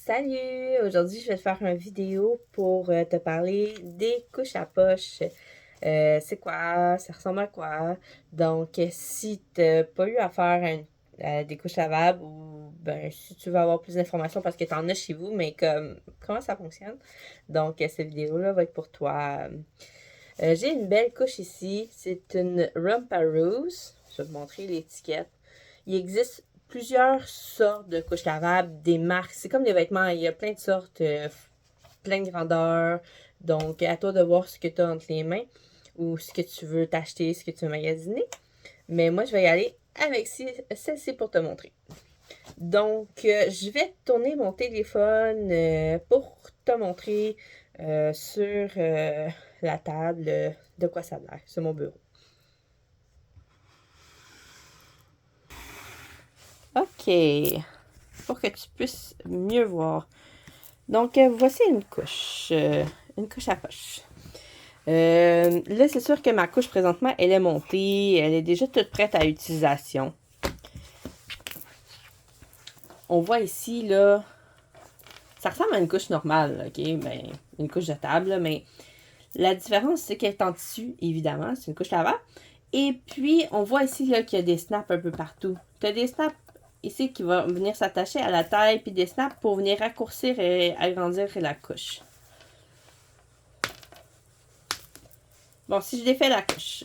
Salut! Aujourd'hui, je vais te faire une vidéo pour te parler des couches à poche. C'est quoi? Ça ressemble à quoi? Donc, si tu n'as pas eu à faire des couches lavables ou ben si tu veux avoir plus d'informations parce que tu en as chez vous, mais comment ça fonctionne? Donc, cette vidéo-là va être pour toi. J'ai une belle couche ici. C'est une Rumparoos. Je vais te montrer l'étiquette. Il existe plusieurs sortes de couches lavables, des marques. C'est comme des vêtements, il y a plein de sortes, plein de grandeurs. Donc, à toi de voir ce que tu as entre les mains ou ce que tu veux t'acheter, ce que tu veux magasiner. Mais moi, je vais y aller avec celle-ci pour te montrer. Donc, je vais tourner mon téléphone pour te montrer sur la table de quoi ça a l'air, sur mon bureau. OK, pour que tu puisses mieux voir. Donc, voici une couche à poche. Là, c'est sûr que ma couche, présentement, elle est montée. Elle est déjà toute prête à utilisation. On voit ici, là, ça ressemble à une couche normale, OK? Ben, une couche de table, là, mais la différence, c'est qu'elle est en tissu, évidemment. C'est une couche lavable. Et puis, on voit ici là qu'il y a des snaps un peu partout. Tu as des snaps ici qui vont venir s'attacher à la taille, puis des snaps pour venir raccourcir et agrandir la couche. Bon, si je défais la couche.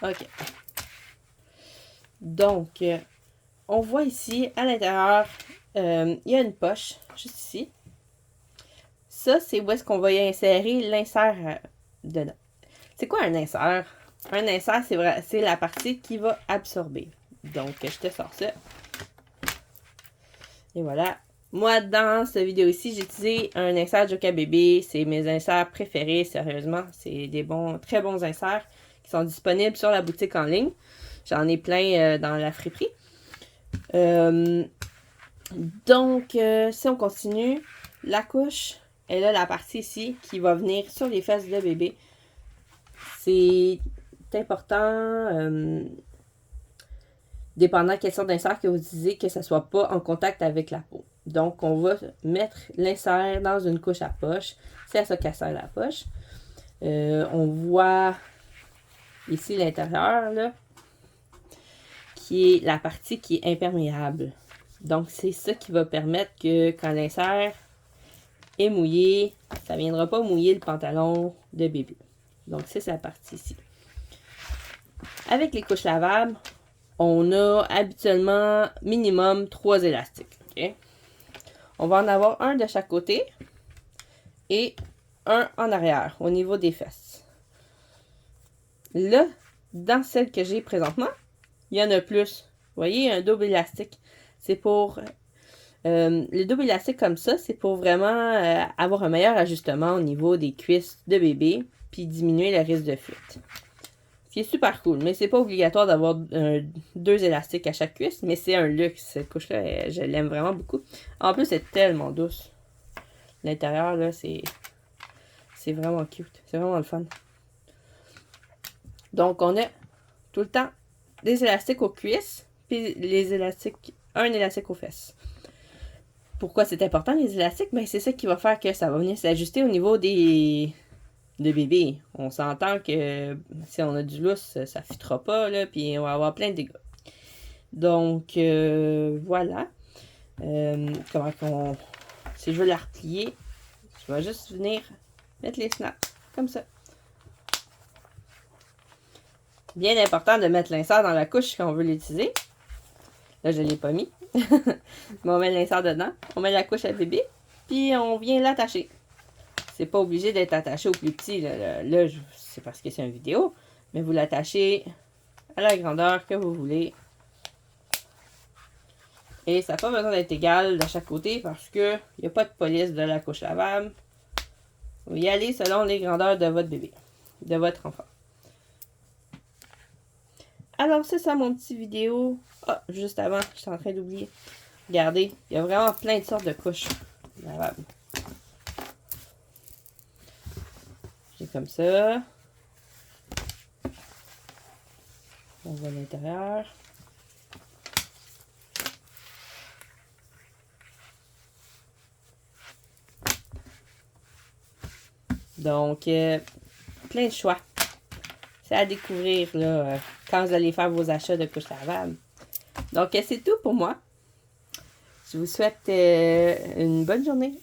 OK. Donc, on voit ici, à l'intérieur, il y a une poche, juste ici. Ça, c'est où est-ce qu'on va y insérer l'insert dedans. C'est quoi un insert? Un insert, c'est la partie qui va absorber. Donc, je te sors ça. Et voilà. Moi, dans cette vidéo-ci, j'ai utilisé un insert Joca Bébé. C'est mes inserts préférés, sérieusement. C'est des très bons inserts qui sont disponibles sur la boutique en ligne. J'en ai plein dans la friperie. Donc, si on continue, la couche, elle a la partie ici qui va venir sur les fesses de bébé. C'est important, dépendant quelle sorte d'insert que vous utilisez, que ça ne soit pas en contact avec la peau. Donc, on va mettre l'insert dans une couche à poche. C'est à ça qu'elle sert la poche. On voit ici l'intérieur, là, qui est la partie qui est imperméable. Donc, c'est ça qui va permettre que quand l'insert est mouillé, ça ne viendra pas mouiller le pantalon de bébé. Donc, c'est la partie ici. Avec les couches lavables, on a habituellement minimum 3 élastiques. Okay? On va en avoir un de chaque côté et un en arrière, au niveau des fesses. Là, dans celle que j'ai présentement, il y en a plus. Vous voyez, un double élastique. C'est pour... le double élastique comme ça, c'est pour vraiment avoir un meilleur ajustement au niveau des cuisses de bébé, puis diminuer le risque de fuite. Ce qui est super cool, mais c'est pas obligatoire d'avoir 2 élastiques à chaque cuisse, mais c'est un luxe. Cette couche-là, je l'aime vraiment beaucoup. En plus, elle est tellement douce. L'intérieur, là, c'est vraiment cute. C'est vraiment le fun. Donc, on a tout le temps des élastiques aux cuisses, puis un élastique aux fesses. Pourquoi c'est important, les élastiques? Ben, c'est ça qui va faire que ça va venir s'ajuster au niveau de bébé. On s'entend que si on a du lousse, ça ne fitera pas, là, puis on va avoir plein de dégâts. Donc, voilà. Si je veux la replier, je vais juste venir mettre les snaps, comme ça. Bien important de mettre l'insert dans la couche quand on veut l'utiliser. Là, je ne l'ai pas mis. Mais on met l'insert dedans, on met la couche à bébé, puis on vient l'attacher. C'est pas obligé d'être attaché au plus petit. Là c'est parce que c'est une vidéo, mais vous l'attachez à la grandeur que vous voulez. Et ça n'a pas besoin d'être égal de chaque côté parce que il n'y a pas de police de la couche lavable. Vous y allez selon les grandeurs de votre bébé, de votre enfant. Alors, c'est ça mon petit vidéo. Ah, juste avant, j'étais en train d'oublier. Regardez, il y a vraiment plein de sortes de couches lavables. J'ai comme ça. On voit l'intérieur. Donc, plein de choix. C'est à découvrir là, quand vous allez faire vos achats de couches lavables. Donc, c'est tout pour moi. Je vous souhaite une bonne journée.